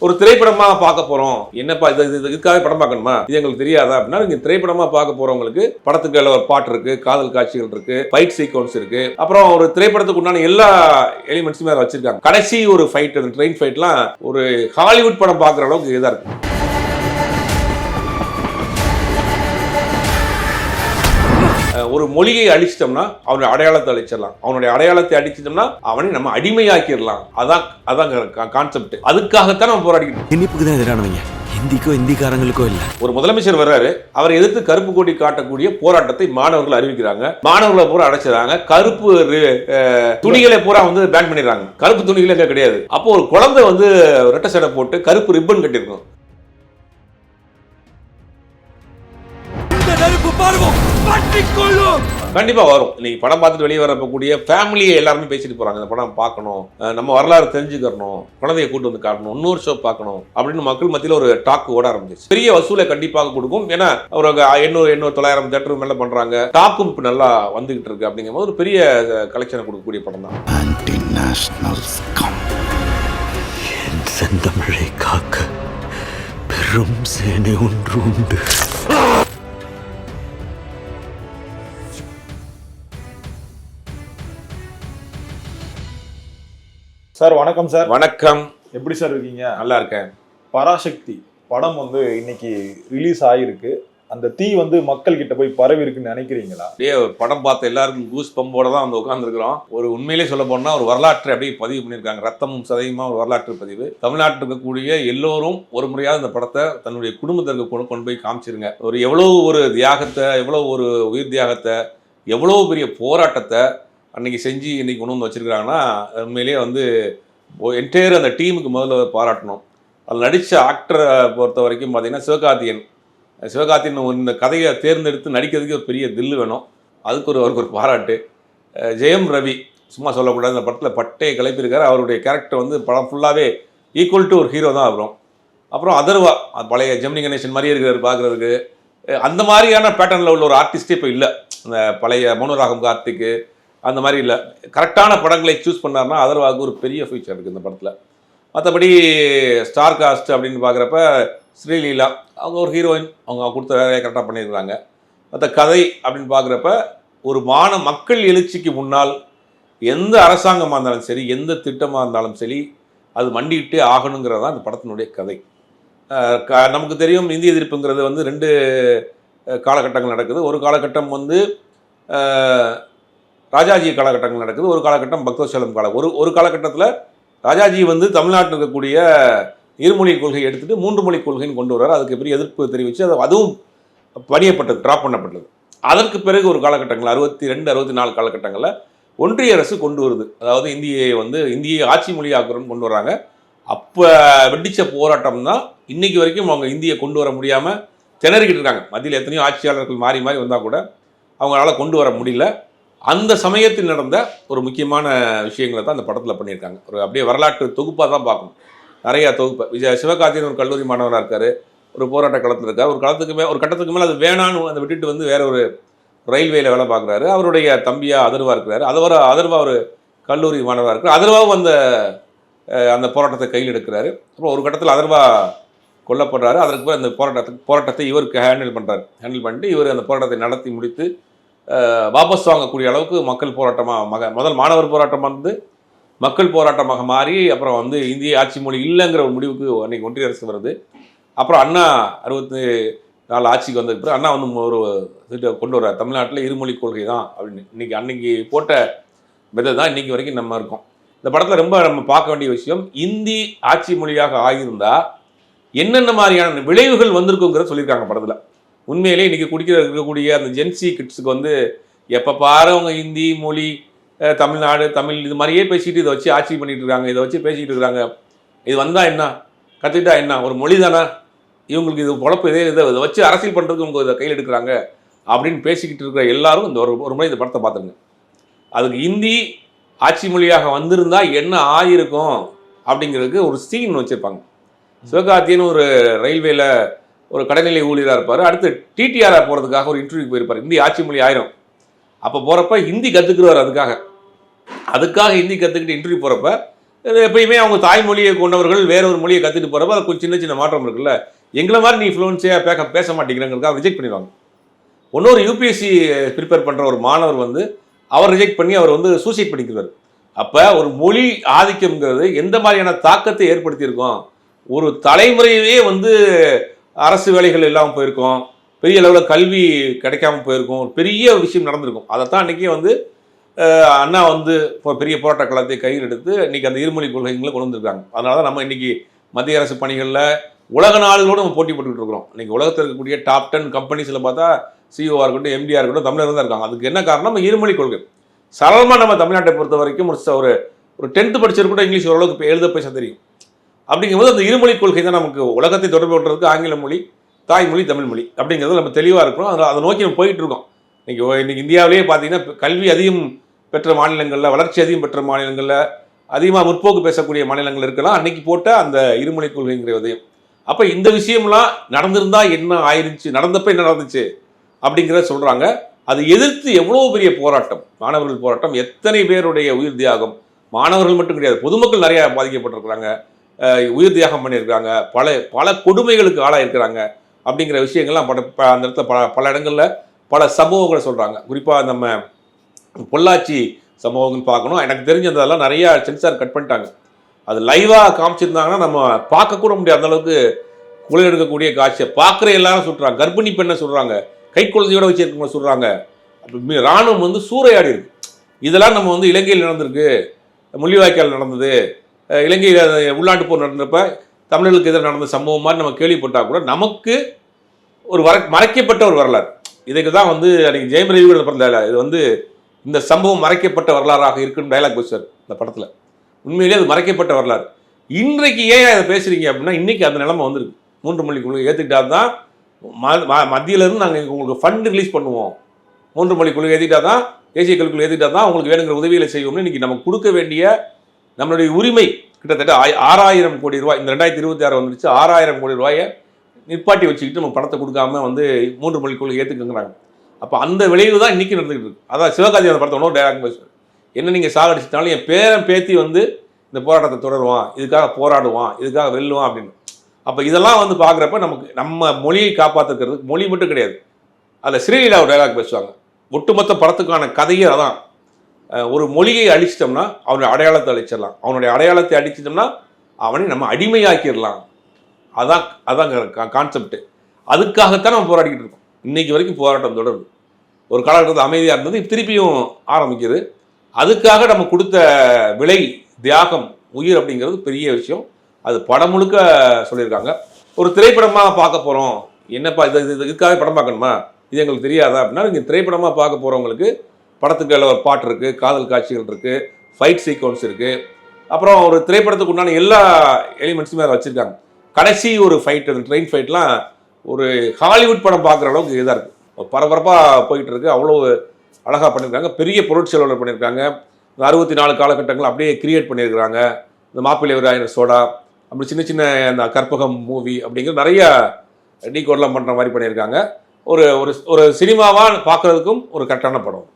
ஒரு திரைப்படமா பார்க்க போறோம், என்னப்பா இதுக்காக படம் பார்க்கணுமா, இது எங்களுக்கு தெரியாதா அப்படின்னா, நீங்க திரைப்படமா பார்க்க போறவங்களுக்கு படத்துக்கு ஒரு பாட்டு இருக்கு, காதல் காட்சிகள் இருக்கு, ஃபைட் சீக்வன்ஸ் இருக்கு, அப்புறம் ஒரு திரைப்படத்துக்கு உண்டான எல்லா எலிமெண்ட்ஸுமே அதை வச்சிருக்காங்க. கடைசி ஒரு ஃபைட், அந்த ட்ரெயின் ஃபைட்லாம் ஒரு ஹாலிவுட் படம் பார்க்குற அளவுக்கு இதா இருக்கு. ஒரு மொழியை அழிச்சிட்டோம்னா அவனுடைய அடையாளத்தை அழிச்சிடலாம், அவனுடைய அடையாளத்தை அடிச்சிட்டோம்னா அவனை நம்ம அடிமையாக்கிடலாம். அதான் கான்செப்ட். அதுக்காகத்தான் நம்ம போராடிக்கணும். திணிப்புக்கு தான் எதிரானவங்க, ஹிந்திக்கோ ஹிந்திக்காரங்களுக்கோ இல்ல. ஒரு முதலமைச்சர் வர்றாரு, அவரை எதிர்த்து கருப்பு கொடி காட்டக்கூடிய போராட்டத்தை மாணவர்கள் அறிவிக்கிறாங்க, மாணவர்களை பூரா அடைச்சிடறாங்க, கருப்பு துணிகளை பூரா பேன் பண்ணிடுறாங்க, கருப்பு துணிகளே கிடையாது. அப்போ ஒரு குழந்தை ரெட்டை சடை போட்டு கருப்பு ரிப்பன் கட்டிருக்கும். கண்டிப்பா வரும். இன்னைக்கு படம் பார்த்துட்டு வெளியே வரக்கூடிய ஃபேமிலியை எல்லாருமே பேசிட்டு போறாங்க, இந்த படம் பார்க்கணும், நம்ம வரலாறு தெரிஞ்சுக்கணும், குழந்தைய கூட்டு வந்து காட்டணும், இன்னொரு ஷோ பார்க்கணும் அப்படின்னு மக்கள் மத்தியில் ஒரு டாக் ஓட ஆரம்பிச்சு. பெரிய வசூலை கண்டிப்பாக கொடுக்கும். ஏன்னா ஒரு 800-900 தேட்டருக்கு மேல பண்றாங்க, டாக்கும் இப்ப நல்லா வந்துகிட்டு இருக்கு. அப்படிங்கும் போது ஒரு பெரிய கலெக்ஷனை கொடுக்கக்கூடிய படம் தான். செந்தமிழை காக்க பெரும் சேனை ஒன்று உண்டு. சார் வணக்கம் சார். வணக்கம். எப்படி சார் இருக்கீங்க? நல்லா இருக்கேன். பராசக்தி படம் இன்னைக்கு ரிலீஸ் ஆகிருக்கு. அந்த தீ மக்கள் கிட்ட போய் பரவி இருக்குன்னு நினைக்கிறீங்களா? படம் பார்த்த எல்லாருக்கும் கூஸ் பம்போட தான் உட்காந்துருக்கிறோம். ஒரு உண்மையிலே சொல்ல போனா ஒரு வரலாற்றை அப்படியே பதிவு பண்ணியிருக்காங்க, ரத்தமும் சதையுமா ஒரு வரலாற்று பதிவு. தமிழ்நாட்டில் இருக்கக்கூடிய எல்லோரும் ஒரு முறையாவது இந்த படத்தை தன்னுடைய குடும்பத்திற்கு கொண்டு போய் காமிச்சிருங்க. எவ்வளவு ஒரு தியாகத்தை, எவ்வளவு ஒரு உயிர் தியாகத்தை, எவ்வளவு பெரிய போராட்டத்தை அன்னைக்கு செஞ்சு இன்னைக்கு கொண்டு வச்சிருக்கிறாங்கன்னா உண்மையிலேயே என்டையர் அந்த டீமுக்கு முதல்ல பாராட்டணும். அதில் நடித்த ஆக்டரை பொறுத்த வரைக்கும் பார்த்தீங்கன்னா சிவகார்த்தியன் இந்த கதையை தேர்ந்தெடுத்து நடிக்கிறதுக்கு ஒரு பெரிய தில்லு வேணும், அதுக்கு அவருக்கு ஒரு பாராட்டு. ஜெயம் ரவி சும்மா சொல்லக்கூடாது, இந்த படத்தில் பட்டையை கிளப்பியிருக்காரு. அவருடைய கேரக்டர் படம் ஃபுல்லாகவே ஈக்குவல் டு ஒரு ஹீரோ தான் வரும். அப்புறம் அதர்வா பழைய ஜெமினி கணேசன் மாதிரியே இருக்கிறார் பார்க்குறதுக்கு. அந்த மாதிரியான பேட்டர்னில் உள்ள ஒரு ஆர்டிஸ்டே இப்போ இல்லை. அந்த பழைய மௌனராகம் கார்த்திக்கு அந்த மாதிரி இல்லை. கரெக்டான படங்களை சூஸ் பண்ணார்னா அதர்வாவுக்கு ஒரு பெரிய ஃபியூச்சர் இருக்குது இந்த படத்தில். மற்றபடி ஸ்டார் காஸ்ட் அப்படின்னு பார்க்குறப்ப ஸ்ரீலீலா அவங்க ஒரு ஹீரோயின், அவங்க கொடுத்த வேலையை கரெக்டாக பண்ணியிருக்கிறாங்க. மற்ற கதை அப்படின்னு பார்க்குறப்ப ஒரு மக்கள் எழுச்சிக்கு முன்னால் எந்த அரசாங்கமாக இருந்தாலும் சரி, எந்த திட்டமாக இருந்தாலும் சரி, அது மண்டிக்கிட்டே ஆகணுங்கிறது தான் இந்த படத்தினுடைய கதை. நமக்கு தெரியும் இந்திய எதிர்ப்புங்கிறது 2 காலகட்டங்கள் நடக்குது. ஒரு காலகட்டம் ராஜாஜி காலகட்டங்கள் நடக்குது, ஒரு காலகட்டம் பக்தவத்சலம் ஒரு காலகட்டத்தில் ராஜாஜி தமிழ்நாட்டில் இருக்கக்கூடிய இருமொழி கொள்கை எடுத்துகிட்டு 3 மொழி கொள்கைன்னு கொண்டு வர்றாரு. அதுக்கு பெரிய எதிர்ப்பு தெரிவித்து அதுவும் பணியப்பட்டது, ட்ராப் பண்ணப்பட்டது. அதற்கு பிறகு ஒரு காலகட்டங்கள் 62-64 காலகட்டங்களில் ஒன்றிய அரசு கொண்டு வருது. அதாவது இந்தியை ஆட்சி மொழியாக்குறோன்னு கொண்டு வர்றாங்க. அப்போ வெடித்த போராட்டம் தான் இன்னைக்கு வரைக்கும் அவங்க இந்தியை கொண்டு வர முடியாமல் திணறிக்கிட்டு இருக்காங்க. மத்தியில் எத்தனையோ ஆட்சியாளர்கள் மாறி மாறி வந்தால் கூட அவங்களால கொண்டு வர முடியல. அந்த சமயத்தில் நடந்த ஒரு முக்கியமான விஷயங்களை தான் அந்த படத்தில் பண்ணியிருக்காங்க. அப்படியே வரலாற்று தொகுப்பாக தான் பார்க்கணும், நிறையா தொகுப்பு. சிவகார்த்தியன் ஒரு கல்லூரி மாணவராக இருக்கார், ஒரு போராட்ட களத்தில் இருக்கார். ஒரு கட்டத்துக்கு மேலே அது வேணான்னு அதை விட்டுட்டு வேற ஒரு ரயில்வேயில் வேலை பார்க்குறாரு. அவருடைய தம்பியா அதர்வா இருக்கிறாரு. அதர்வா ஒரு கல்லூரி மாணவராக இருக்கிறார். அதர்வாவும் அந்த போராட்டத்தை கையில் எடுக்கிறாரு. அப்புறம் ஒரு கட்டத்தில் அதர்வா கொல்லப்படுறாரு. அதற்கு அந்த போராட்டத்தை இவருக்கு ஹேண்டில் பண்ணிட்டு இவர் அந்த போராட்டத்தை நடத்தி முடித்து வாபஸ் வாங்கக்கூடிய அளவுக்கு மக்கள் போராட்டமாக முதல் மாணவர் போராட்டம் மக்கள் போராட்டமாக மாறி அப்புறம் இந்திய ஆட்சி மொழி இல்லைங்கிற ஒரு முடிவுக்கு அன்றைக்கி ஒன்றிய அரசு வருது. அப்புறம் அண்ணா 64 ஆட்சிக்கு வந்ததுக்கு பிறகு அண்ணா ஒரு கொண்டு வர்றார், தமிழ்நாட்டில் இருமொழி கொள்கை தான் அப்படின்னு. அன்னைக்கு போட்ட விதை தான் இன்றைக்கி வரைக்கும் நம்ம இருக்கோம். இந்த படத்தில் ரொம்ப நம்ம பார்க்க வேண்டிய விஷயம், இந்தி ஆட்சி மொழியாக ஆகியிருந்தால் என்னென்ன மாதிரியான விளைவுகள் வந்திருக்குங்கிறத சொல்லியிருக்காங்க படத்தில். உண்மையிலே இன்றைக்கி இருக்கக்கூடிய அந்த ஜென்சி கிட்ஸுக்கு எப்போ பாரு அவங்க ஹிந்தி மொழி, தமிழ்நாடு, தமிழ் இது மாதிரியே பேசிட்டு இதை வச்சு ஆட்சி பண்ணிட்டு இருக்காங்க, இதை வச்சு பேசிகிட்டு இருக்காங்க. இது வந்தால் என்ன, கற்றுக்கிட்டா என்ன, ஒரு மொழி தானே இவங்களுக்கு, இது பொழப்பு இதை வச்சு அரசியல் பண்ணுறதுக்கு அவங்க இதை கையில் எடுக்கிறாங்க அப்படின்னு பேசிக்கிட்டு இருக்கிற எல்லாரும் இந்த ஒரு முறை இந்த படத்தை பார்த்துருங்க. அதுக்கு இந்தி ஆட்சி மொழியாக வந்திருந்தால் என்ன ஆகிருக்கும் அப்படிங்கிறதுக்கு ஒரு சீன் வச்சுருப்பாங்க. சிவகார்த்தியன் ஒரு ரயில்வேல ஒரு கடைநிலை ஊழியராக இருப்பார். அடுத்து டிடிஆராக போகிறதுக்காக ஒரு இன்டர்வியூக்கு போயிருப்பார். ஹிந்தி ஆட்சி மொழி ஆயிரும். அப்போ போகிறப்ப ஹிந்தி கற்றுக்குருவார். அதுக்காக ஹிந்தி கற்றுக்கிட்டு இன்டர்வியூ போகிறப்ப எப்பயுமே அவங்க தாய்மொழியை கொண்டவர்கள் வேற ஒரு மொழியை கற்றுட்டு போகிறப்ப அது கொஞ்சம் சின்ன சின்ன மாற்றம் இருக்குல்ல. எங்களை மாதிரி நீ ஃப்ளூன்ஸியாக பேச மாட்டேங்கிறங்கிறதுக்காக ரிஜெக்ட் பண்ணிடுவாங்க. இன்னொரு யூபிஎஸ்சி ப்ரிப்பேர் பண்ணுற ஒரு மாணவர் வந்து அவர் ரிஜெக்ட் பண்ணி அவர் வந்து சூசைட் பண்ணிக்கிறார். அப்போ ஒரு மொழி ஆதிக்கம்ங்கிறது எந்த மாதிரியான தாக்கத்தை ஏற்படுத்தியிருக்கோம். ஒரு தலைமுறையே வந்து அரசு வேலைகள் இல்லாமல் போயிருக்கோம், பெரிய அளவில் கல்வி கிடைக்காம போயிருக்கும், ஒரு பெரிய விஷயம் நடந்திருக்கும். அதைத்தான் அன்றைக்கி வந்து அண்ணா வந்து இப்போ பெரிய போராட்ட களத்தை கையில் எடுத்து இன்றைக்கி அந்த இருமொழி கொள்கைகளை கொண்டு வந்திருக்காங்க. அதனால தான் நம்ம இன்றைக்கி மத்திய அரசு பணிகளில் உலக நாடுகளோடு நம்ம போட்டி போட்டுக்கிட்டு இருக்கிறோம். இன்றைக்கி உலகத்தில் இருக்கக்கூடிய டாப் 10 கம்பெனிஸில் பார்த்தா சிஓவாக இருக்கட்டும், எம்டிஆர் இருக்கட்டும், தமிழர் தான் இருக்காங்க. அதுக்கு என்ன காரணம்? நம்ம இருமொழி கொள்கை. சரளமாக நம்ம தமிழ்நாட்டை பொறுத்த வரைக்கும் ஒரு 10th படிச்சிருக்கூட இங்கிலீஷ் ஓரளவுக்கு இப்போ எழுத பேச தெரியும். அப்படிங்கும்போது அந்த இருமொழி கொள்கை தான் நமக்கு உலகத்தை தொடர்பு கொள்றதுக்கு ஆங்கில மொழி, தாய்மொழி, தமிழ் மொழி அப்படிங்கிறது நம்ம தெளிவாக இருக்கிறோம். அதை நோக்கி நம்ம போயிட்டு இருக்கோம். இன்றைக்கி இந்தியாவிலேயே பார்த்தீங்கன்னா கல்வி அதிகம் பெற்ற மாநிலங்களில், வளர்ச்சி அதிகம் பெற்ற மாநிலங்களில், அதிகமாக முற்போக்கு பேசக்கூடிய மாநிலங்கள் இருக்கலாம் அன்னைக்கு போட்ட அந்த இருமொழி கொள்கைங்கிற உதயம். அப்போ இந்த விஷயம்லாம் நடந்திருந்தா என்ன ஆயிடுச்சு, நடந்தப்ப என்ன நடந்துச்சு அப்படிங்கிறத சொல்கிறாங்க. அதை எதிர்த்து எவ்வளோ பெரிய போராட்டம், மாணவர்கள் போராட்டம், எத்தனை பேருடைய உயிர் தியாகம். மாணவர்கள் மட்டும் கிடையாது, பொதுமக்கள் நிறையா பாதிக்கப்பட்டிருக்கிறாங்க, உயிர் தியாகம் பண்ணியிருக்காங்க, பல கொடுமைகளுக்கு ஆளாயிருக்கிறாங்க அப்படிங்கிற விஷயங்கள்லாம் அந்த இடத்துல பல இடங்களில் பல சம்பவங்களை சொல்கிறாங்க. குறிப்பாக நம்ம பொள்ளாச்சி சம்பவங்கள்னு பார்க்கணும். எனக்கு தெரிஞ்சதெல்லாம் நிறையா சென்சார் கட் பண்ணிட்டாங்க. அது லைவாக காமிச்சிருந்தாங்கன்னா நம்ம பார்க்கக்கூட முடியாது, அந்தளவுக்கு குலை எடுக்கக்கூடிய காட்சியை பார்க்குற எல்லாரும் சொல்கிறாங்க. கர்ப்பிணி பெண்ணை சொல்கிறாங்க, கை குழந்தையோட வச்சுருக்கவங்க சொல்கிறாங்க. அப்படி இராணுவம் வந்து சூறையாடி இருக்கு. இதெல்லாம் நம்ம வந்து இலங்கையில் நடந்திருக்கு, முள்ளிவாய்க்கால் நடந்தது, இலங்கையில் உள்நாட்டு போர் நடந்தப்ப தமிழர்களுக்கு எதிராக நடந்த சம்பவம் மாதிரி நம்ம கேள்விப்பட்டால் கூட நமக்கு ஒரு மறைக்கப்பட்ட ஒரு வரலாறு. இதுக்கு தான் வந்து அன்றைக்கி ஜெயம் ரவி கூட பிறந்த இது வந்து இந்த சம்பவம் மறைக்கப்பட்ட வரலாறாக இருக்குன்னு டைலாக் பேசுவார் இந்த படத்தில். உண்மையிலேயே அது மறைக்கப்பட்ட வரலாறு. இன்றைக்கு ஏன் அதை பேசுகிறீங்க அப்படின்னா, இன்றைக்கி அந்த நிலைமை வந்துருக்கு. 3 மொழி கொள்கை ஏற்றுக்கிட்டால் தான் மத்தியிலேருந்து நாங்கள் உங்களுக்கு ஃபண்டு ரிலீஸ் பண்ணுவோம், 3 மொழி கொள்கை ஏற்றிக்கிட்டால் தான், தேசிய கல்விக் கொள்கை ஏற்றிக்கிட்டால் தான் உங்களுக்கு வேணுங்கிற உதவிகளை செய்வோம்னு இன்றைக்கி நமக்கு கொடுக்க வேண்டிய நம்மளுடைய உரிமை கிட்டத்தட்ட 6000 கோடி ரூபாய், இந்த 2026 வந்துருச்சு, 6000 கோடி ரூபாயை நிப்பாட்டி வச்சுக்கிட்டு நம்ம பணத்தை கொடுக்காம வந்து 3 மொழி கொள்கை ஏற்றுக்குங்கிறாங்க. அப்போ அந்த விளைவு தான் இன்றைக்கி நடந்துக்கிட்டு இருக்கு. அதான் சிவகார்த்தி அந்த படத்தை ஒன்றும் டைலாக் பேசுவார், என்ன நீங்கள் சாகடிச்சிட்டாலும் என் பேரன் பேத்தி வந்து இந்த போராட்டத்தை தொடருவான், இதுக்காக போராடுவான், இதுக்காக வெல்லுவான் அப்படின்னு. அப்போ இதெல்லாம் வந்து பார்க்குறப்ப நமக்கு நம்ம மொழியை காப்பாற்றுக்கிறதுக்கு, மொழி மட்டும் கிடையாது, அதில் ஸ்ரீலீலா ஒரு டைலாக் பேசுவாங்க. ஒட்டுமொத்த படத்துக்கான கதையே அதான். ஒரு மொழியை அழிச்சிட்டோம்னா அவனுடைய அடையாளத்தை அழிச்சிடலாம், அவனுடைய அடையாளத்தை அழிச்சிட்டோம்னா அவனை நம்ம அடிமையாக்கிடலாம். அதான் கான்செப்ட். அதுக்காகத்தான் நம்ம போராடிக்கிட்டு இருக்கோம். இன்னைக்கு வரைக்கும் போராட்டம் தொடருது. ஒரு காலகட்டத்தில் அமைதியாக இருந்தது, திருப்பியும் ஆரம்பிக்குது. அதுக்காக நம்ம கொடுத்த விலை, தியாகம், உயிர் அப்படிங்கிறது பெரிய விஷயம். அது படம் முழுக்க சொல்லியிருக்காங்க. ஒரு திரைப்படமாக பார்க்க போகிறோம், என்னப்பா இதுக்காக படம் பார்க்கணுமா, இது எங்களுக்கு தெரியாதா அப்படின்னா, நீங்கள் திரைப்படமாக பார்க்க போகிறவங்களுக்கு படத்துக்கு ஒரு பாட்டு இருக்குது, காதல் காட்சிகள் இருக்குது, ஃபைட் சீக்வன்ஸ் இருக்குது, அப்புறம் ஒரு திரைப்படத்துக்கு உண்டான எல்லா எலிமெண்ட்ஸுமே அதை வச்சுருக்காங்க. கடைசி ஒரு ஃபைட், அந்த ட்ரெயின் ஃபைட்லாம் ஒரு ஹாலிவுட் படம் பார்க்குற அளவுக்கு இதாக இருக்குது, பரபரப்பாக போயிட்டு இருக்கு. அவ்வளோ அழகாக பண்ணியிருக்காங்க, பெரிய பொருட்செலவில் பண்ணியிருக்காங்க. இந்த 64 காலகட்டங்கள் அப்படியே கிரியேட் பண்ணியிருக்கிறாங்க. இந்த மாப்பிள்ளை ஒரு 1000 சோடா, அப்படி சின்ன சின்ன இந்த கற்பகம் மூவி அப்படிங்கிற நிறையா டீகோட்லாம் பண்ணுற மாதிரி பண்ணியிருக்காங்க. ஒரு ஒரு சினிமாவாக பார்க்குறதுக்கும் ஒரு கரெக்டான படம்.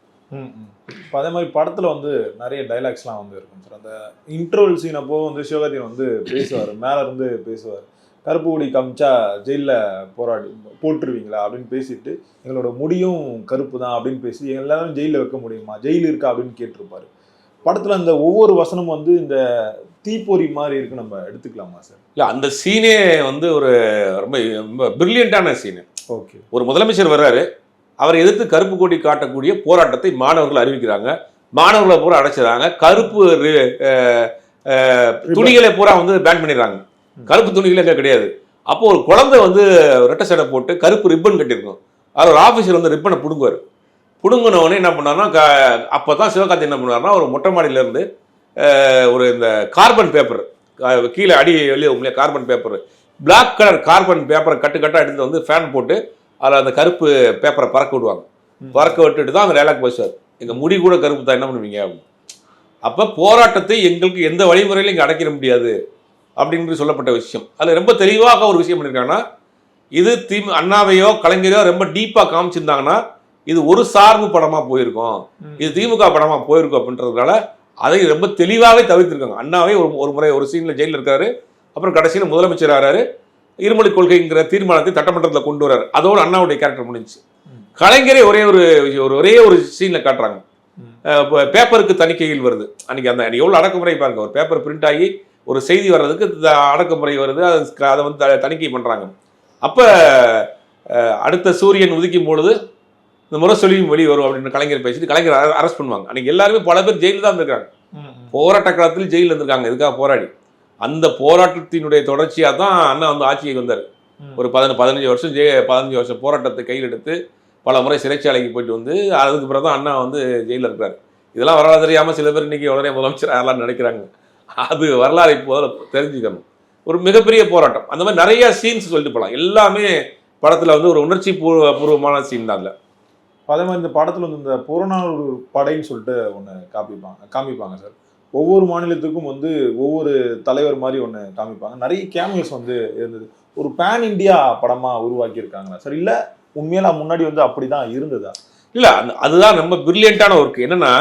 இப்போ அதே மாதிரி படத்தில் வந்து நிறைய டைலாக்ஸ்லாம் வந்து இருக்கும் சார். அந்த இன்ட்ரோல் சீன் அப்போ வந்து சிவகார்த்திகேயன் வந்து பேசுவார், மேலே இருந்து பேசுவார், கருப்பு கொடி காமிச்சா ஜெயிலில் போட்டுருவீங்களா அப்படின்னு பேசிட்டு, எங்களோட முடியும் கருப்பு தான் அப்படின்னு பேசி எல்லாரும் ஜெயிலில் வைக்க முடியுமா, ஜெயில் இருக்கா அப்படின்னு கேட்டிருப்பாரு. படத்தில் அந்த ஒவ்வொரு வசனமும் வந்து இந்த தீப்பொறி மாதிரி இருக்கு, நம்ம எடுத்துக்கலாமா சார்? இல்லை, அந்த சீனே வந்து ஒரு ரொம்ப பிரில்லியண்டான சீனு. ஓகே, ஒரு முதலமைச்சர் வர்றாரு, அவரை எதிர்த்து கருப்பு கொடி காட்டக்கூடிய போராட்டத்தை மாணவர்கள் அறிவிக்கிறாங்க, மாணவர்களை பூரா அடைச்சிடறாங்க, கருப்பு துணிகளை பூரா வந்து பேன் பண்ணிடுறாங்க, கருப்பு துணிகள் எங்கே கிடையாது. அப்போ ஒரு குழந்தை வந்து ரெட்டை சடை போட்டு கருப்பு ரிப்பன் கட்டியிருக்கும், அவர் ஒரு ஆஃபீஸர் வந்து ரிப்பனை பிடுங்குவார். பிடுங்கினவொடனே என்ன பண்ணார்னா, அப்போ தான் சிவகார்த்தி என்ன பண்ணுவார்னா, ஒரு மொட்டை மாடியிலேருந்து ஒரு இந்த கார்பன் பேப்பர் கீழே அடி வெளியே carbon paper, black colour carbon பேப்பரை கட்டாக எடுத்து வந்து ஃபேன் போட்டு அதில் அந்த கருப்பு பேப்பரை பறக்க விடுவாங்க. பறக்க விட்டுட்டு தான் அந்த டைலாக் பேசுவார், எங்கள் முடி கூட கருப்பு தான், என்ன பண்ணுவீங்க அப்படின்னு. அப்போ போராட்டத்தை எங்களுக்கு எந்த வழிமுறையிலும் இங்கே அடைக்கிற முடியாது அப்படின்னு சொல்லப்பட்ட விஷயம். அதில் ரொம்ப தெளிவாக ஒரு விஷயம் பண்ணியிருக்காங்கன்னா, இது அண்ணாவையோ கலைஞரையோ ரொம்ப டீப்பாக காமிச்சிருந்தாங்கன்னா இது ஒரு சார்பு படமாக போயிருக்கும், இது திமுக படமாக போயிருக்கும் அப்படின்றதுனால அதை ரொம்ப தெளிவாகவே தவிர்த்திருக்காங்க. அண்ணாவே ஒரு முறை ஒரு சீனில் ஜெயிலில் இருக்காரு, அப்புறம் கடைசியில் முதலமைச்சர் ஆகிறாரு, இருமொழி கொள்கைங்கிற தீர்மானத்தை சட்டமன்றத்தில் கொண்டு வர்றாரு. அதோடு அண்ணாவுடைய கேரக்டர் முடிஞ்சிச்சு. கலைஞரே ஒரே ஒரு சீனில் காட்டுறாங்க. பேப்பருக்கு தணிக்கையில் வருது அன்னைக்கு. அன்னைக்கு எவ்வளோ அடக்குமுறை பாருங்க. ஒரு பேப்பர் பிரிண்ட் ஆகி ஒரு செய்தி வர்றதுக்கு அடக்குமுறை வருது, அதை வந்து தணிக்கை பண்ணுறாங்க. அப்போ அடுத்த சூரியன் உதிக்கும் பொழுது இந்த முரசொலியும் வெளியே வரும் அப்படின்னு கலைஞர் பேசிட்டு கலைஞர் அரெஸ்ட் பண்ணுவாங்க. அன்னைக்கு எல்லாருமே பல பேர் ஜெயிலில் தான் இருந்திருக்காங்க. போராட்ட காலத்தில் ஜெயிலில் இருந்திருக்காங்க இதுக்காக போராடி. அந்த போராட்டத்தினுடைய தொடர்ச்சியாக தான் அண்ணா வந்து ஆட்சிக்கு வந்தார். ஒரு 15 வருஷம் போராட்டத்தை கையில் எடுத்து பல முறை சிறைச்சாலைக்கு போயிட்டு வந்து அதுக்கு பிறகு தான் அண்ணா வந்து ஜெயிலில் இருக்கிறார். இதெல்லாம் வரலாறு தெரியாமல் சில பேர் இன்னைக்கு உடனே முதலமைச்சர் ஆகலான்னு நினைக்கிறாங்க. அது வரலாறு இப்போ தெரிஞ்சுக்கணும். ஒரு மிகப்பெரிய போராட்டம். அந்த மாதிரி நிறைய சீன்ஸ் சொல்லிட்டு போகலாம். எல்லாமே படத்தில் வந்து ஒரு உணர்ச்சி பூர்வமான சீன் தான். இல்லை அதே மாதிரி இந்த படத்தில் வந்து இந்த புறநானூறு படைன்னு சொல்லிட்டு ஒன்று காமிப்பாங்க சார். ஒவ்வொரு மாநிலத்துக்கும் வந்து ஒவ்வொரு தலைவர் மாதிரி ஒன்று காமிப்பாங்க. நிறைய கேமியோஸ் வந்து இருந்தது. ஒரு பேன் இண்டியா படமாக உருவாக்கியிருக்காங்களா சார்? இல்லை உண்மையில முன்னாடி வந்து அப்படிதான் இருந்ததா? இல்லை, அதுதான் ரொம்ப பிரில்லியண்டான ஒர்க். என்னன்னா,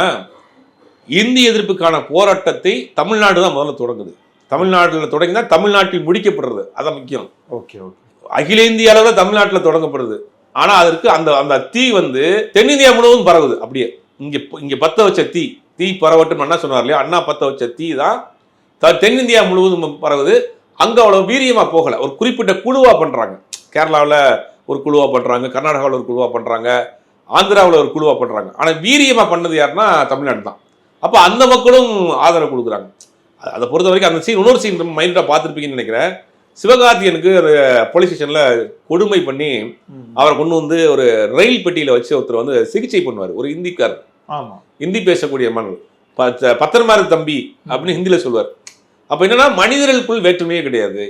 இந்தி எதிர்ப்புக்கான போராட்டத்தை தமிழ்நாடு தான் முதல்ல தொடங்குது. தமிழ்நாட்டில் தொடங்கி தான் தமிழ்நாட்டில் முடிக்கப்படுறது. அதான் முக்கியம். Okay okay. அகில இந்திய அளவில் தமிழ்நாட்டில் தொடங்கப்படுது. ஆனால் அதற்கு அந்த தீ வந்து தென்னிந்தியா முழுவதும் பரவுது. அப்படியே இங்கே பற்ற வச்ச தீ பரவட்டும் அண்ணா சொன்னார் இல்லையா, அண்ணா பற்ற வச்ச தீ தான் தென்னிந்தியா முழுவதும் பரவுது. அங்கே அவ்வளோ வீரியமாக போகலை. ஒரு குறிப்பிட்ட குழுவாக பண்ணுறாங்க. கேரளாவில் ஒரு குழுவாக பண்ணுறாங்க, கர்நாடகாவில் ஒரு குழுவாக பண்ணுறாங்க, ஆந்திராவில் ஒரு குழுவாக பண்ணுறாங்க. ஆனால் வீரியமாக பண்ணது யாருன்னா தமிழ்நாடு தான். அப்போ அந்த மக்களும் ஆதரவு கொடுக்குறாங்க. அதை பொறுத்த வரைக்கும் அந்த சீன் இன்னொரு சீன் மைண்டாக பார்த்துருப்பீங்கன்னு நினைக்கிறேன். சிவகார்த்தியனுக்கு ஒரு போலீஸ் ஸ்டேஷனில் கொடுமை பண்ணி அவரை கொண்டு வந்து ஒரு ரயில் பெட்டியில் வச்சு ஒருத்தர் வந்து சிகிச்சை பண்ணுவார். ஒரு இந்திக்காரர், ஹிந்தி பேசக்கூடிய மன்னர், பத்திரமாரு தம்பி அப்படின்னு ஹிந்தியில் சொல்வார். அப்போ என்னன்னா, மனிதர்களுக்குள் வேற்றுமையே கிடையாது.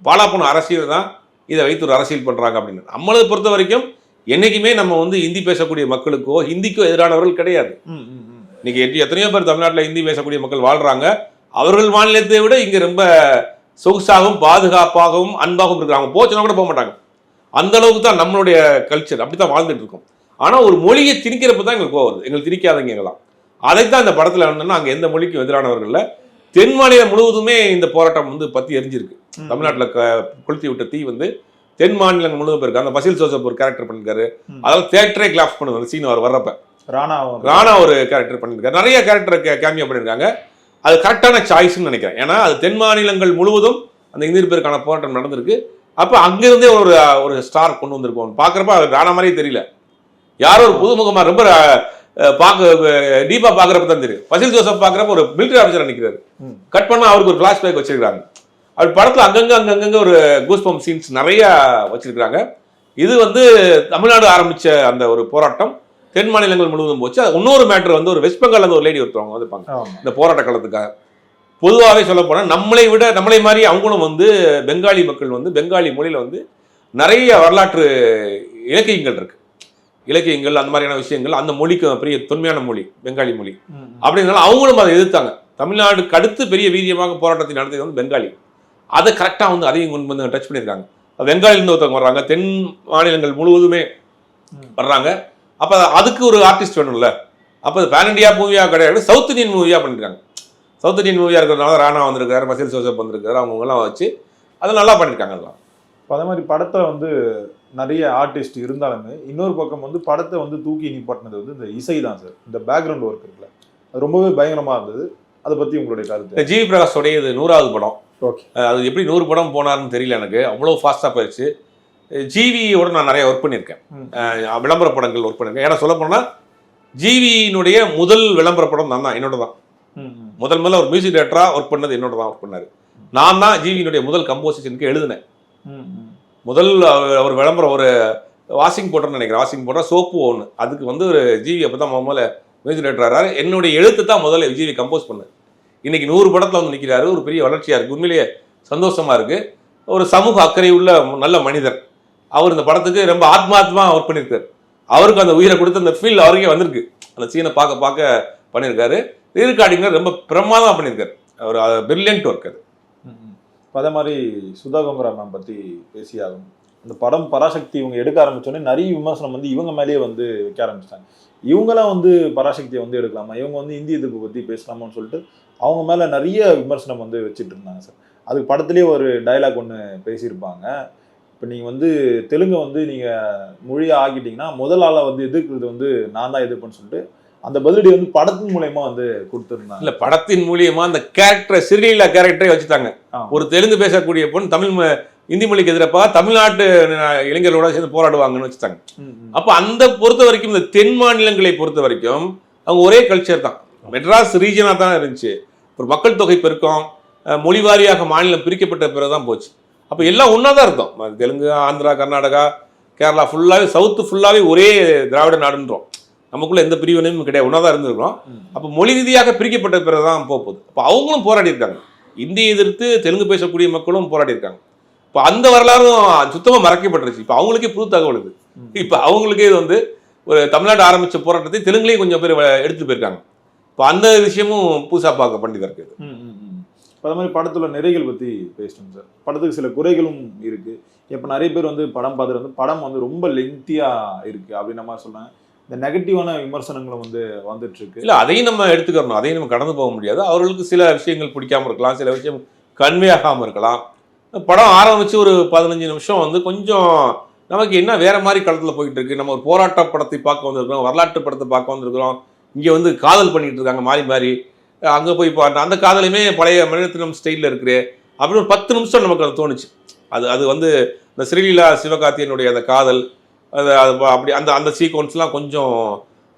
பாலாப்போன அரசியல் தான் இதை வைத்து ஒரு அரசியல் பண்ணுறாங்க அப்படின்னு. நம்மளை பொறுத்த வரைக்கும் என்றைக்குமே நம்ம வந்து ஹிந்தி பேசக்கூடிய மக்களுக்கோ ஹிந்திக்கோ எதிரானவர்கள் கிடையாது. இன்னைக்கு எத்தனையோ பேர் தமிழ்நாட்டில் ஹிந்தி பேசக்கூடிய மக்கள் வாழ்கிறாங்க. அவர்கள் மாநிலத்தை விட இங்கே ரொம்ப சொகுசாகவும் பாதுகாப்பாகவும் அன்பாகவும் இருக்கிறாங்க. போச்சுன்னா கூட போக மாட்டாங்க. அந்த அளவுக்கு தான் நம்மளுடைய கல்ச்சர். அப்படி தான் வாழ்ந்துட்டு இருக்கோம். ஆனால் ஒரு மொழியை திணிக்கிறப்ப தான் எங்களுக்கு போகுது. எங்களுக்கு திணிக்காதங்க எங்கெல்லாம். அதைத்தான் இந்த படத்தில் என்னன்னா, அங்கே எந்த மொழிக்கும் எதிரானவர்கள் தென் மாநிலம் முழுவதுமே இந்த போராட்டம் வந்து பற்றி எரிஞ்சிருக்கு. தமிழ்நாட்டில் கொளுத்தி விட்ட தீ வந்து தென் மாநிலங்கள் முழுவதும் போயிருக்கு. அந்த பசில் ஜோசப் ஒரு கேரக்டர் பண்ணியிருக்காரு. அதாவது தேட்டரே கிளாப் பண்ணுவாங்க அந்த சீன் அவர் வர்றப்ப. ராணா ஒரு கேரக்டர் பண்ணியிருக்காரு. நிறைய கேரக்டர் கேமியோ பண்ணியிருக்காங்க. அது கரெக்டான சாய்ஸ்ன்னு நினைக்கிறேன். ஏன்னா அது தென் மாநிலங்கள் முழுவதும் அந்த இந்திய பேருக்கான போராட்டம் நடந்திருக்கு. அப்போ அங்கிருந்தே ஒரு ஸ்டார் கொண்டு வந்திருக்கோம். பார்க்குறப்ப அது ராணா மாதிரியே தெரியல. யாரோ ஒரு புதுமுகமாக ரொம்ப டீப்பா பார்க்குறப்ப தான் தெரியும். பசில் ஜோசப் பார்க்குறப்ப ஒரு மிலிட்டரி ஆஃபீஸர் நிற்கிறாரு. கட் பண்ணால் அவருக்கு ஒரு ஃபிளாஷ்பேக் வச்சிருக்காங்க. அப்படி படத்தில் அங்கங்கே ஒரு கூஸ்பம்ப் சீன்ஸ் நிறைய வச்சிருக்கிறாங்க. இது வந்து தமிழ்நாடு ஆரம்பிச்ச அந்த ஒரு போராட்டம் தென் மாநிலங்கள் முழுவதும் போச்சு. இன்னொரு மேட்டர் வந்து ஒரு வெஸ்ட் பெங்கால் ஒரு லேடி ஒருத்தவங்க வந்துப்பாங்க இந்த போராட்ட காலத்துக்காக. பொதுவாகவே சொல்ல போனால் நம்மளை மாதிரி அவங்களும் வந்து பெங்காலி மக்கள் வந்து பெங்காலி மொழியில் வந்து நிறைய வரலாற்று இலக்கியங்கள் இருக்கு. இலக்கியங்கள் அந்த மாதிரியான விஷயங்கள். அந்த மொழிக்கு பெரிய தொன்மையான மொழி பெங்காலி மொழி. அப்படின்னால அவங்களும் அதை எதிர்த்தாங்க. தமிழ்நாடுக்கு அடுத்து பெரிய வீரியமாக போராட்டத்தை நடத்தியது வந்து பெங்காலி. அதை கரெக்டாக வந்து அதையும் கொண்டு வந்து டச் பண்ணியிருக்காங்க. பெங்காலிலேருந்து ஒருத்தவங்க வர்றாங்க, தென் மாநிலங்கள் முழுவதுமே வர்றாங்க. அப்போ அதுக்கு ஒரு ஆர்டிஸ்ட் வேணும்ல. அப்போ அது பேன் இண்டியா மூவியாக கிடையாது, சவுத் இந்தியன் மூவியாக பண்ணியிருக்காங்க. சவுத் இந்தியன் மூவியாக இருக்கிறதுனால ராணா வந்திருக்காரு, பசில் ஜோசப் வந்திருக்காரு, அவங்கெல்லாம் வச்சு அதை நல்லா பண்ணியிருக்காங்க. அதெல்லாம் அதே மாதிரி படத்தை வந்து நிறைய ஆர்டிஸ்ட் இருந்தாலுமே இன்னொரு பக்கம் வந்து படத்தை வந்து தூக்கி நிப்பாட்டினது வந்து இந்த இசை தான் சார். இந்த பேக்ரவுண்ட் ஒர்க் இருக்குல்ல, அது ரொம்பவே பயங்கரமாக இருந்தது. அதை பற்றி உங்களுடைய கருத்து? ஜிவி பிரகாஷோடைய இது 100வது படம். ஓகே, அது எப்படி 100 படம் போனார்னு தெரியல எனக்கு. அவ்வளோ ஃபாஸ்ட்டாக போயிடுச்சு. ஜிவியோட நான் நிறைய ஒர்க் பண்ணியிருக்கேன், விளம்பர படங்கள் ஒர்க் பண்ணியிருக்கேன். ஏன்னா சொல்ல போனால் ஜிவியினுடைய முதல் விளம்பர படம் நான் தான், என்னோட தான். முதல்ல ஒரு மியூசிக் டைரக்டராக ஒர்க் பண்ணது என்னோட தான் ஒர்க் பண்ணார். நான் தான் ஜிவியினுடைய முதல் கம்போசிஷனுக்கு எழுதினேன். முதல் ஒரு விளம்பரம், ஒரு வாஷிங் பவுடர்னு நினைக்கிறேன், வாஷிங் பவுடர் சோப்பு ஒன்று, அதுக்கு வந்து ஒரு ஜிவி அப்போ தான் முதல்ல மியூசிக் டைரக்டராக. என்னுடைய எழுத்து தான் முதல்ல ஜிவி கம்போஸ் பண்ணேன். இன்னைக்கு 100 படத்தில் வந்து நிற்கிறாரு. ஒரு பெரிய வளர்ச்சியாக இருக்குது. உண்மையிலேயே சந்தோஷமாக இருக்குது. ஒரு சமூக அக்கறை உள்ள நல்ல மனிதர் அவர். இந்த படத்துக்கு ரொம்ப ஆத்மாத்மாக ஒர்க் பண்ணியிருக்காரு. அவருக்கு அந்த உயிரை கொடுத்து அந்த ஃபீல் அவருக்கே வந்திருக்கு. அந்த சீனை பார்க்க பண்ணியிருக்காரு. ரீரெக்கார்டிங்கில் ரொம்ப பிரமாதமாக பண்ணியிருக்காரு. ஒரு பிரில்லியன்ட் ஒர்க் அது. அதே மாதிரி சுதா கோங்கரா மேம் பற்றி பேசியாகும். அந்த படம் பராசக்தி இவங்க எடுக்க ஆரம்பிச்சோடனே நிறைய விமர்சனம் வந்து இவங்க மேலேயே வந்து வைக்க ஆரம்பிச்சிட்டாங்க. இவங்கெல்லாம் வந்து பராசக்தியை வந்து எடுக்கலாமா, இவங்க வந்து இந்திய எதிர்ப்பு பற்றி பேசலாமான்னு சொல்லிட்டு அவங்க மேலே நிறைய விமர்சனம் வந்து வச்சுட்டு இருந்தாங்க சார். அதுக்கு படத்துலேயே ஒரு டைலாக் ஒன்று பேசியிருப்பாங்க. இப்போ நீங்கள் வந்து தெலுங்கை வந்து நீங்கள் மொழியாக ஆக்கிட்டீங்கன்னா முதல் ஆளாக வந்து எதிர்க்கிறது வந்து நான் தான் எதிர்ப்புன்னு சொல்லிட்டு அந்த பதிலடி வந்து படத்தின் மூலயமா வந்து கொடுத்துருந்தாங்க. இல்ல படத்தின் மூலியமா அந்த கேரக்டரை சிறிலீலா கேரக்டரை வச்சுட்டாங்க. ஒரு தெலுங்கு பேசக்கூடிய பொண்ணு இந்தி மொழிக்கு எதிராக தமிழ்நாட்டு இளைஞர்களோட சேர்ந்து போராடுவாங்கன்னு வச்சுட்டாங்க. அப்ப அந்த பொறுத்த வரைக்கும் இந்த தென் மாநிலங்களை பொறுத்த வரைக்கும் அவங்க ஒரே கல்ச்சர் தான், மெட்ராஸ் ரீஜனா தான் இருந்துச்சு. ஒரு மக்கள் தொகை பெருக்கம், மொழி வாரியாக மாநிலம் பிரிக்கப்பட்ட பிறகுதான் போச்சு. அப்ப எல்லாம் ஒன்னா தான் இருக்கும். தெலுங்கு, ஆந்திரா, கர்நாடகா, கேரளா ஃபுல்லாவே சவுத்து ஃபுல்லாவே ஒரே திராவிட நாடுன்றோம். நமக்குள்ள எந்த பிரிவினையும் கிடையாது, ஒன்றா தான் இருந்திருக்கிறோம். அப்போ மொழி ரீதியாக பிரிக்கப்பட்ட பிறகு தான் போகுது. அப்போ அவங்களும் போராடி இருக்காங்க, இந்தியை எதிர்த்து தெலுங்கு பேசக்கூடிய மக்களும் போராடி இருக்காங்க. இப்போ அந்த வரலாறும் சுத்தமாக மறைக்கப்பட்டுருச்சு. இப்போ அவங்களுக்கே புது தகவல் இது. இப்போ அவங்களுக்கே இது வந்து ஒரு தமிழ்நாடு ஆரம்பித்த போராட்டத்தை தெலுங்குலேயும் கொஞ்சம் பேர் எடுத்துட்டு போயிருக்காங்க. இப்போ அந்த விஷயமும் புதுசாக பார்க்க வேண்டியதாக இருக்குது. இப்போ அது மாதிரி படத்தில் நிறைகள் பற்றி பேசிட்டோம் சார். படத்துக்கு சில குறைகளும் இருக்குது. இப்போ நிறைய பேர் வந்து படம் பார்த்துட்டு வந்து படம் வந்து ரொம்ப லென்த்தியாக இருக்குது அப்படின்ற மாதிரி சொன்னாங்க. இந்த நெகட்டிவான விமர்சனங்களும் வந்து வந்துட்டு இருக்கு. இல்லை, அதையும் நம்ம எடுத்துக்கிறோம், அதையும் நம்ம கடந்து போக முடியாது. அவர்களுக்கு சில விஷயங்கள் பிடிக்காம இருக்கலாம், சில விஷயம் கன்வே ஆகாமல் இருக்கலாம். படம் ஆரம்பிச்சு ஒரு 15 நிமிஷம் வந்து கொஞ்சம் நமக்கு என்ன வேற மாதிரி களத்தில் போயிட்டு இருக்கு. நம்ம ஒரு போராட்ட படத்தை பார்க்க வந்திருக்கிறோம், வரலாற்று படத்தை பார்க்க வந்திருக்கிறோம். இங்கே வந்து காதல் பண்ணிட்டு இருக்காங்க மாறி மாறி. அங்கே போய் அந்த காதலையுமே பழைய மணிரத்னம் ஸ்டைலில் இருக்குது அப்படின்னு ஒரு 10 நிமிஷம் நமக்கு அது தோணுச்சு. அது வந்து இந்த ஸ்ரீலீலா சிவகார்த்தியனுடைய அந்த காதல் அது அப்படி அந்த சீக்வன்ஸ்லாம் கொஞ்சம்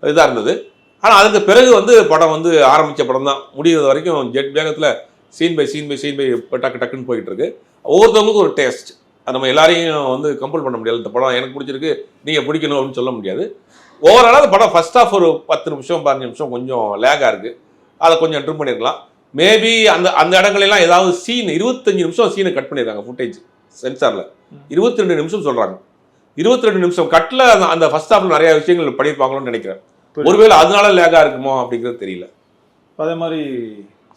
இதாக இருந்தது. ஆனால் அதுக்கு பிறகு வந்து படம் வந்து ஆரம்பித்த படம் தான் முடிகிறது வரைக்கும் ஜெட் வேகத்தில் சீன் பை டக்கு டக்குன்னு போயிட்டு இருக்கு. ஒவ்வொருத்தவங்களுக்கும் ஒரு டேஸ்ட், அது நம்ம எல்லாரையும் வந்து கம்பல் பண்ண முடியாது. இந்த படம் எனக்கு பிடிச்சிருக்கு நீங்கள் பிடிக்கணும் அப்படின்னு சொல்ல முடியாது. ஓவராலாக அந்த படம் ஃபர்ஸ்ட் ஆஃப் ஒரு 10 நிமிஷம் 15 நிமிஷம் கொஞ்சம் லேகாக இருக்குது, அதை கொஞ்சம் ட்ரிம் பண்ணியிருக்கலாம். மேபி அந்த இடங்களெல்லாம் ஏதாவது சீன் 25 நிமிஷம் சீனை கட் பண்ணியிருக்காங்க. ஃபுட்டேஜ் சென்சாரில் 22 நிமிஷம் சொல்கிறாங்க. 22 நிமிஷம் கட்டில் அந்த ஃபர்ஸ்ட் ஹாஃப்ல நிறைய விஷயங்கள் பண்ணியிருப்பாங்களோன்னு நினைக்கிறேன். ஒருவேளை அதனால லேகா இருக்குமோ அப்படிங்கிறது தெரியல. அதே மாதிரி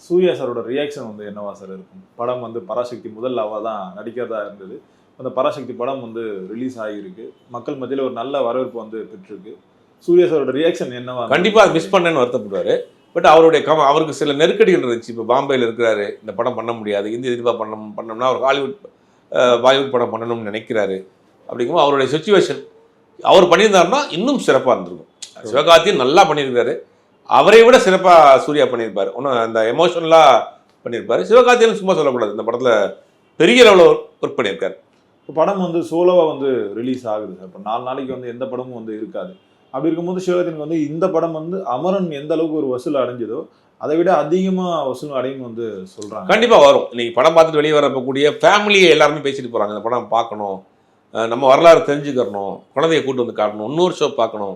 சூர்யா சாரோட ரியாக்ஷன் வந்து என்னவா சார் இருக்கும்? படம் வந்து பராசக்தி முதல் லாவா தான் நடிக்கிறதா இருந்தது. அந்த பராசக்தி படம் வந்து ரிலீஸ் ஆகியிருக்கு, மக்கள் மத்தியில் ஒரு நல்ல வரவேற்பு வந்து பெற்றிருக்கு. சூர்யா சாரோட ரியாக்ஷன் என்னவா? கண்டிப்பாக மிஸ் பண்ணேன்னு வருத்தப்படுவார். பட் அவருக்கு சில நெருக்கடிகள் இருந்துச்சு. இப்போ பாம்பேயில் இருக்கிறாரு, இந்த படம் பண்ண முடியாது, இந்திய எதிர்ப்பாக பண்ணோம்னா அவர் பாலிவுட் படம் பண்ணணும்னு நினைக்கிறாரு. அப்படிங்கும்போது அவருடைய சுச்சுவேஷன் அவர் பண்ணியிருந்தாருன்னா இன்னும் சிறப்பாக இருந்திருக்கும். சிவகார்த்தியன் நல்லா பண்ணியிருக்காரு, அவரை விட சிறப்பாக சூர்யா பண்ணியிருப்பார். ஒன்றும் அந்த எமோஷனலாக பண்ணியிருப்பார். சிவகார்த்தியன் சும்மா சொல்லக்கூடாது, இந்த படத்தில் பெரிய லெவலில் ஒர்க் பண்ணியிருக்காரு. இப்போ படம் வந்து சோலோவாக வந்து ரிலீஸ் ஆகுது சார். இப்போ 4 நாளைக்கு வந்து எந்த படமும் வந்து இருக்காது. அப்படி இருக்கும்போது சிவகார்த்தியனுக்கு வந்து இந்த படம் வந்து அமரன் எந்த அளவுக்கு ஒரு வசூல் அடைஞ்சதோ அதை விட அதிகமாக வசூல் அடையும் வந்து சொல்கிறாங்க. கண்டிப்பாக வரும். இன்னைக்கு படம் பார்த்துட்டு வெளியே வரக்கூடிய ஃபேமிலியை எல்லாருமே பேசிட்டு போகிறாங்க, இந்த படம் பார்க்கணும், நம்ம வரலாறு தெரிஞ்சுக்கிறணும், குழந்தைய கூட்டு வந்து காட்டணும், இன்னொரு ஷோ பார்க்கணும்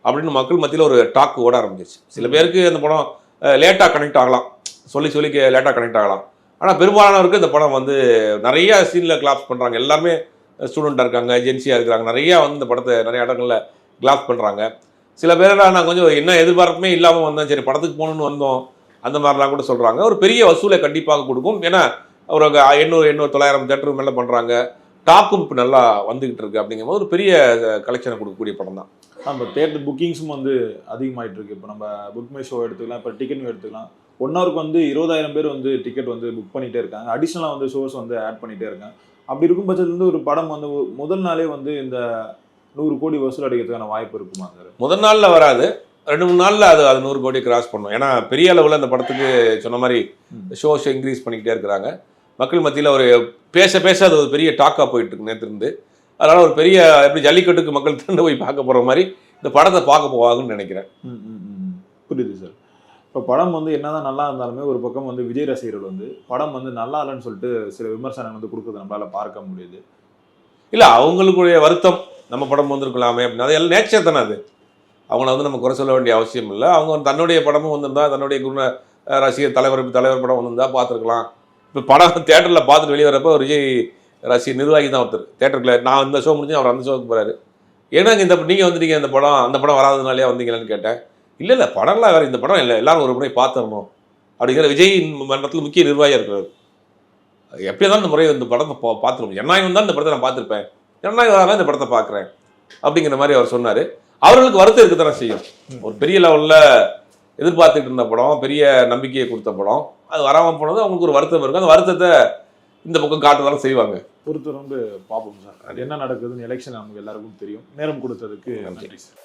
அப்படின்னு மக்கள் மத்தியில் ஒரு டாக் ஓட ஆரம்பிச்சிச்சு. சில பேருக்கு அந்த படம் லேட்டாக கனெக்ட் ஆகலாம், சொல்லி லேட்டாக கனெக்ட் ஆகலாம். ஆனால் பெரும்பாலானவருக்கு இந்த படம் வந்து நிறைய சீனில் கிளாப்ஸ் பண்ணுறாங்க. எல்லாருமே ஸ்டூடெண்ட்டாக இருக்காங்க, ஏஜென்சியாக இருக்கிறாங்க, நிறையா வந்து இந்த படத்தை நிறைய இடங்களில் கிளாப்ஸ் பண்ணுறாங்க. சில பேரெல்லாம் நான் கொஞ்சம் என்ன எதிர்பார்ப்புமே இல்லாமல் வந்தேன், சரி படத்துக்கு போகணுன்னு வந்தோம், அந்த மாதிரிலாம் கூட சொல்கிறாங்க. ஒரு பெரிய வசூலை கண்டிப்பாக கொடுக்கும். ஏன்னா ஒரு 800-900 தேட்டருக்கு மேலே பண்ணுறாங்க, டாக்கும் இப்போ நல்லா வந்துக்கிட்டு இருக்கு. அப்படிங்கும்போது ஒரு பெரிய கலெக்ஷனை கொடுக்கக்கூடிய படம் தான். நம்ம தேட்டர் புக்கிங்ஸும் வந்து அதிகமாகிட்டு இருக்கு. இப்போ நம்ம புக் மை ஷோ எடுத்துக்கலாம், இப்போ டிக்கெட்டும் எடுத்துக்கலாம். 1 ஹவருக்கு வந்து 20,000 பேர் வந்து டிக்கெட் வந்து புக் பண்ணிகிட்டே இருக்காங்க. அடிஷ்னலாக வந்து ஷோஸ் வந்து ஆட் பண்ணிகிட்டே இருக்காங்க. அப்படி இருக்கும் பட்சத்துல வந்து ஒரு படம் வந்து முதல் நாளே வந்து இந்த 100 கோடி வசூல் அடைக்கிறதுக்கான வாய்ப்பு இருக்குமா சார்? முதல் நாளில் வராது, 2-3 நாளில் அது 100 கோடி கிராஸ் பண்ணும். ஏன்னா பெரிய அளவில் அந்த படத்துக்கு சொன்ன மாதிரி ஷோஸ் இன்க்ரீஸ் பண்ணிக்கிட்டே இருக்கிறாங்க. மக்கள் மத்தியில் ஒரு பேச அது ஒரு பெரிய டாக்காக போயிட்டு இருக்கு நேற்று இருந்து. அதனால் ஒரு பெரிய எப்படி ஜல்லிக்கட்டுக்கு மக்கள் திரண்டு போய் பார்க்க போகிற மாதிரி இந்த படத்தை பார்க்க போவாங்கன்னு நினைக்கிறேன். புரியுது சார். இப்போ படம் வந்து என்னதான் நல்லா இருந்தாலுமே ஒரு பக்கம் வந்து விஜய் ரசிகர்கள் வந்து படம் வந்து நல்லா இல்லைன்னு சொல்லிட்டு சில விமர்சனங்கள் வந்து கொடுக்குறது நம்மளால் பார்க்க முடியுது. இல்லை, அவங்களுக்குடைய வருத்தம் நம்ம படம் வந்திருக்கலாமே அப்படின்னு, அது எல்லாம் நேச்சர் தானே. அது அவங்கள வந்து நம்ம குறை சொல்ல வேண்டிய அவசியம் இல்லை. அவங்க தன்னுடைய படமும் வந்திருந்தா, தன்னுடைய ரசிகர் தலைவர் படம் வந்திருந்தா பார்த்துருக்கலாம். இப்போ படம் தேட்டரில் பார்த்துட்டு வெளியே வரப்போ விஜய் ரசிகர் நிர்வாகி தான் ஒருத்தர் தேட்டருக்குள்ள, நான் இந்த ஷோ முடிஞ்சு அவர் அந்த ஷோக்கு போகிறாரு, ஏன்னா நீங்கள் வந்துட்டீங்க அந்த படம் வராதனாலே வந்தீங்களான்னு கேட்டேன். இல்லை படம்லாம் வேறு, இந்த படம் இல்லை, எல்லாரும் ஒரு முறை பார்த்துடணும் அப்படிங்கிற விஜய் மன்றத்தில் முக்கிய நிர்வாகியாக இருக்கிறார். எப்படியா தான் இந்த முறை இந்த படத்தை பார்த்துருவோம், என்ன தான் இந்த படத்தை நான் பார்த்துருப்பேன் ஜனநாயகமாக இந்த படத்தை பார்க்குறேன் அப்படிங்கிற மாதிரி அவர் சொன்னார். அவர்களுக்கு வருத்தம் இருக்கத்தானே செய்யும். ஒரு பெரிய லெவலில் எதிர்பார்த்துட்டு இருந்த படம், பெரிய நம்பிக்கையை கொடுத்த படம், அது வராமல் போனது அவங்களுக்கு ஒரு வருத்தம் இருக்கும். அந்த வருத்தத்தை இந்த பக்கம் காட்டுறதாலும் செய்வாங்க. பொறுத்தர் வந்து பார்ப்போம் சார். அது என்ன நடக்குதுன்னு எலெக்ஷன் நமக்கு எல்லாருக்கும் தெரியும். நேரம் கொடுத்ததுக்கு நன்றி சார்.